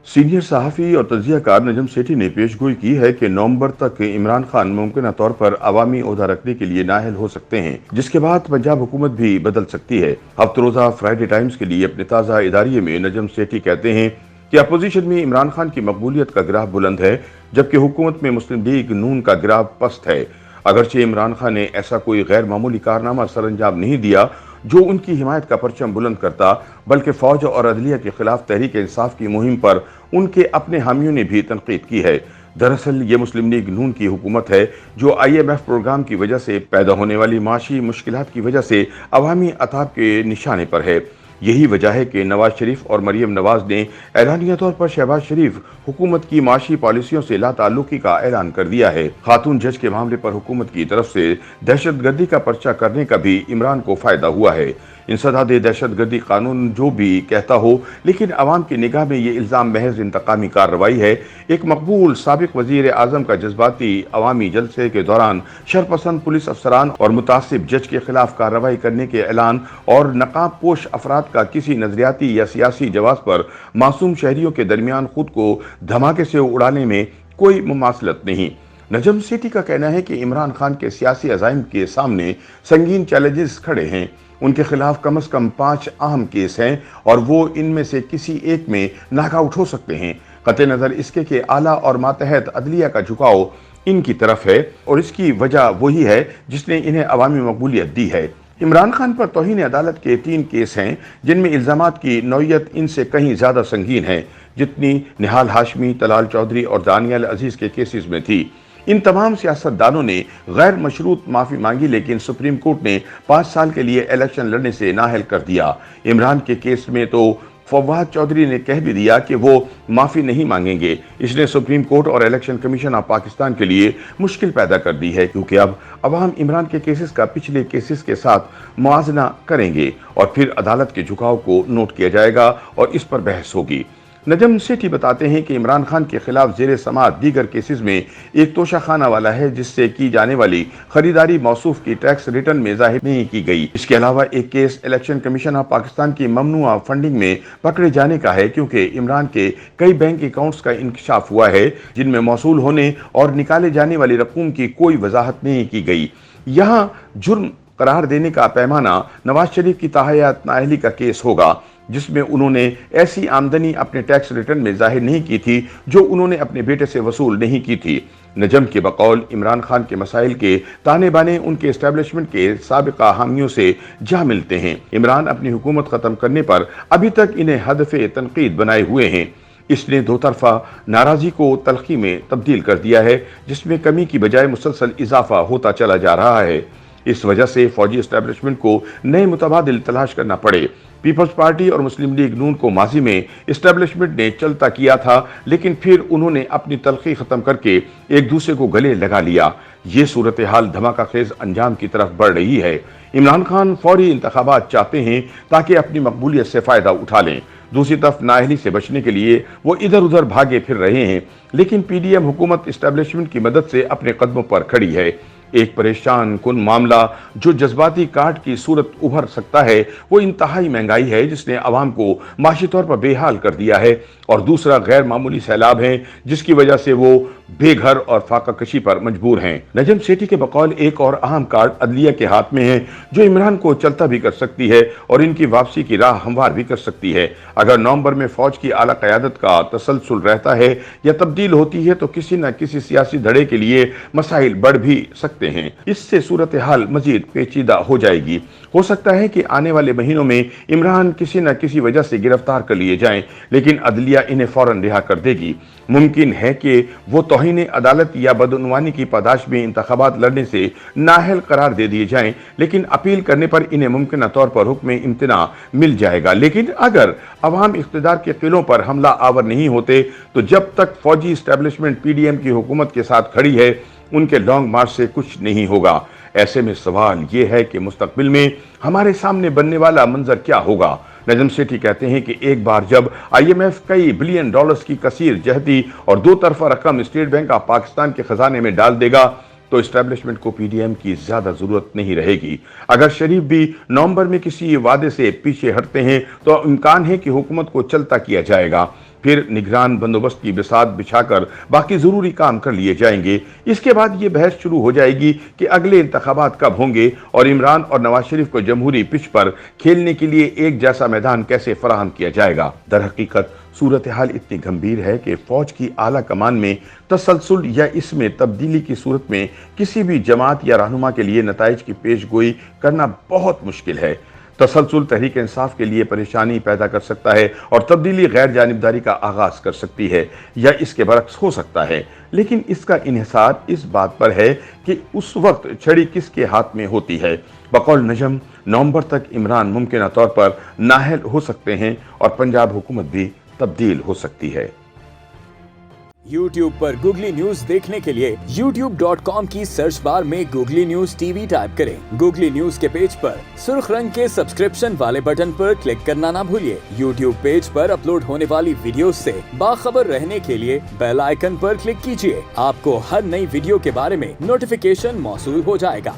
Senior सहाफ़ी और तज्ज़िया car Najam Sethi ने पेशगोई की है कि नवंबर तक इमरान खान मुमकिन तौर पर अवामी ओहदा रखने के लिए नाअहल हो सकते हैं, जिसके बाद पंजाब हुकूमत भी बदल सकती है। हफ्ते रोज़ा फ्राइडे टाइम्स के लिए अपने ताज़ा इदारिये में नजम सेठी कहते हैं कि अपोजिशन में इमरान खान की मकबूलियत का ग्राफ बुलंद है, जबकि हुकूमत में मुस्लिम लीग नून का ग्राफ पस्त है। अगरचे इमरान खान ने ऐसा कोई गैर मामूली कारनामा सरअंजाम नहीं दिया जो उनकी हिमायत का परचम बुलंद करता, बल्कि फौज और अदलिया के खिलाफ तहरीक इंसाफ की मुहिम पर उनके अपने हामियों ने भी तनकीद की है। दरअसल ये मुस्लिम लीग नून की हुकूमत है जो IMF प्रोग्राम की वजह से पैदा होने वाली माशी मुश्किलात की वजह से अवामी अताब के निशाने पर है। यही वजह है कि नवाज शरीफ और मरियम नवाज ने ऐलानिया तौर पर शहबाज शरीफ हुकूमत की माशी पॉलिसियों से लाताल्लुकी का ऐलान कर दिया है। खातून जज के मामले पर हुकूमत की तरफ से दहशतगर्दी का पर्चा करने का भी इमरान को फायदा हुआ है। इंसदाद दहशतगर्दी कानून जो भी कहता हो, लेकिन अवाम की निगाह में ये इल्ज़ाम महज इंतकामी कार्रवाई है। एक मकबूल साबिक वजीर आजम का जज्बाती अवामी जलसे के दौरान शरपसंद पुलिस अफसरान और मुतासिब जज के खिलाफ कार्रवाई करने के ऐलान और नकाब पोश अफराद का किसी नजरियाती या सियासी जवाब पर मासूम शहरियों के दरमियान खुद को धमाके से उड़ाने में कोई मुमासलत नहीं। नजम सेठी का कहना है कि इमरान खान के सियासी अज़ाइम के सामने संगीन चैलेंजेस खड़े हैं। उनके खिलाफ कम से कम 5 अहम केस हैं और वो इनमें से किसी एक में नाकआउट हो सकते हैं। कतई नज़र इसके कि आला और मातहत अदलिया का झुकाव इनकी तरफ है और इसकी वजह वही है जिसने इन्हें अवामी मकबूलियत दी है। इमरान खान पर तौहीन अदालत के 3 केस हैं, जिनमें इल्ज़ामात की नौयत इनसे कहीं ज़्यादा संगीन है जितनी निहाल हाशमी, तलाल चौधरी और दानियल अजीज़ के केसेस में थी। इन तमाम सियासतदानों ने गैर मशरूत माफ़ी मांगी, लेकिन सुप्रीम कोर्ट ने 5 साल के लिए इलेक्शन लड़ने से नाअहल कर दिया। इमरान के केस में तो फवाद चौधरी ने कह भी दिया कि वो माफ़ी नहीं मांगेंगे। इसने सुप्रीम कोर्ट और इलेक्शन कमीशन ऑफ पाकिस्तान के लिए मुश्किल पैदा कर दी है, क्योंकि अब अवाम इमरान के केसेस का पिछले केसेस के साथ मुआजना करेंगे और फिर अदालत के झुकाव को नोट किया जाएगा और इस पर बहस होगी। नजम सेठी बताते हैं कि इमरान खान के खिलाफ जेर समाअत दीगर केसेस में एक तोशाखाना वाला है जिससे की जाने वाली खरीदारी मौसूफ की टैक्स रिटर्न में जाहिर नहीं की गई। इसके अलावा एक case election commission of Pakistan की ममनुआ फंडिंग में पकड़े जाने का है, क्योंकि इमरान के कई बैंक अकाउंट्स का इंकशाफ हुआ है जिनमें मौसूल होने और निकाले जाने वाली रकूम की कोई वजाहत नहीं की गई। यहाँ जुर्म करार देने का पैमाना नवाज शरीफ की ताहयात नाअहली का केस होगा, जिसमें उन्होंने ऐसी आमदनी अपने टैक्स रिटर्न में जाहिर नहीं की थी जो उन्होंने अपने बेटे से वसूल नहीं की थी। नजम के बकौल इमरान खान के मसाइल के ताने बाने उनके एस्टेब्लिशमेंट के साबिका हामियों से जा मिलते हैं। इमरान अपनी हुकूमत खत्म करने पर अभी तक इन्हें हदफे तनकीद बनाए हुए हैं। इसने दो तरफा नाराजी को तलखी में तब्दील कर दिया है, जिसमें कमी की बजाय मुसलसल इजाफा होता चला जा रहा है। इस वजह से फौजी एस्टेब्लिशमेंट को नए मुतबादिल तलाश करना पड़े। पीपल्स पार्टी और मुस्लिम लीग नून को माजी में एस्टेब्लिशमेंट ने चलता किया था, लेकिन फिर उन्होंने अपनी तलखी खत्म करके एक दूसरे को गले लगा लिया। ये सूरत हाल धमाका खेज अंजाम की तरफ बढ़ रही है। इमरान खान फौरी इंतखाबात चाहते हैं ताकि अपनी मकबूलियत से फायदा उठा लें। दूसरी तरफ नाअहली से बचने के लिए वो इधर उधर भागे फिर रहे हैं, लेकिन PDM हुकूमत एस्टेब्लिशमेंट की मदद से अपने कदमों पर खड़ी है। एक परेशान कुन मामला जो जज्बाती काट की सूरत उभर सकता है वो इंतहाई महंगाई है, जिसने अवाम को माशी तौर पर बेहाल कर दिया है, और दूसरा गैर मामूली सैलाब है जिसकी वजह से वो बेघर और फाका कशी पर मजबूर हैं। नजम सेठी के बकौल एक और अहम कार्ड अदलिया के हाथ में है जो इमरान को चलता भी कर सकती है और इनकी वापसी की राह हमवार भी कर सकती है। अगर नवंबर में फौज की आला क़यादत का तसलसल रहता है या तब्दील होती है तो किसी न किसी सियासी धड़े के लिए मसाइल बढ़ भी सकते हैं। इससे सूरत हाल मजीद पेचीदा हो जाएगी। हो सकता है कि आने वाले महीनों में इमरान किसी न किसी वजह से गिरफ्तार कर लिए जाएं, लेकिन अदलिया इन्हें फौरन रिहा कर देगी। मुमकिन है कि वो तौहीन अदालत या बदउनवानी की पादाश में इंतखाबात लड़ने से नाअहल करार दे दिए जाएं, लेकिन अपील करने पर इन्हें मुमकिन तौर पर हुक्म इम्तिना मिल जाएगा। लेकिन अगर अवाम इख्तिदार के किलों पर हमला आवर नहीं होते तो जब तक फौजी एस्टेब्लिशमेंट PDM की हुकूमत के साथ खड़ी है उनके लॉन्ग मार्च से कुछ नहीं होगा। ऐसे में सवाल ये है कि मुस्तकबिल में हमारे सामने बनने वाला मंजर क्या होगा। नजम सेठी कहते हैं कि एक बार जब IMF कई बिलियन डॉलर्स की कसीर जहदी और दो तरफा रकम स्टेट बैंक ऑफ पाकिस्तान के खजाने में डाल देगा तो एस्टेब्लिशमेंट को PDM की ज्यादा जरूरत नहीं रहेगी। अगर शरीफ भी नवंबर में किसी वादे से पीछे हटते हैं तो इम्कान है कि हुकूमत को चलता किया जाएगा। फिर निगरान बंदोबस्त की बिसात बिछाकर बाकी जरूरी काम कर लिए जाएंगे। इसके बाद ये बहस शुरू हो जाएगी कि अगले इंतखाबात कब होंगे और इमरान और नवाज शरीफ को जमहूरी पिच पर खेलने के लिए एक जैसा मैदान कैसे फराहम किया जाएगा। दरहकीकत सूरत हाल इतनी गंभीर है कि फौज की आला कमान में तसलसल या इसमें तब्दीली की सूरत में किसी भी जमात या रहनुमा के लिए नताइज की पेशगोई करना बहुत मुश्किल है। तसलसल तहरीक इंसाफ के लिए परेशानी पैदा कर सकता है और तब्दीली गैर जानिबदारी का आगाज कर सकती है या इसके बरक्स हो सकता है, लेकिन इसका इन्हिसार इस बात पर है कि उस वक्त छड़ी किसके हाथ में होती है। बकौल नजम नवंबर तक इमरान मुमकिन तौर पर नाअहल हो सकते हैं और पंजाब हुकूमत भी तब्दील हो सकती है। YouTube पर गूगली न्यूज देखने के लिए youtube.com की सर्च बार में गूगली न्यूज टीवी टाइप करें। गूगली न्यूज के पेज पर सुर्ख रंग के सब्सक्रिप्शन वाले बटन पर क्लिक करना ना भूलिए। YouTube पेज पर अपलोड होने वाली वीडियोस से बाखबर रहने के लिए बेल आइकन पर क्लिक कीजिए। आपको हर नई वीडियो के बारे में नोटिफिकेशन मौसूल हो जाएगा।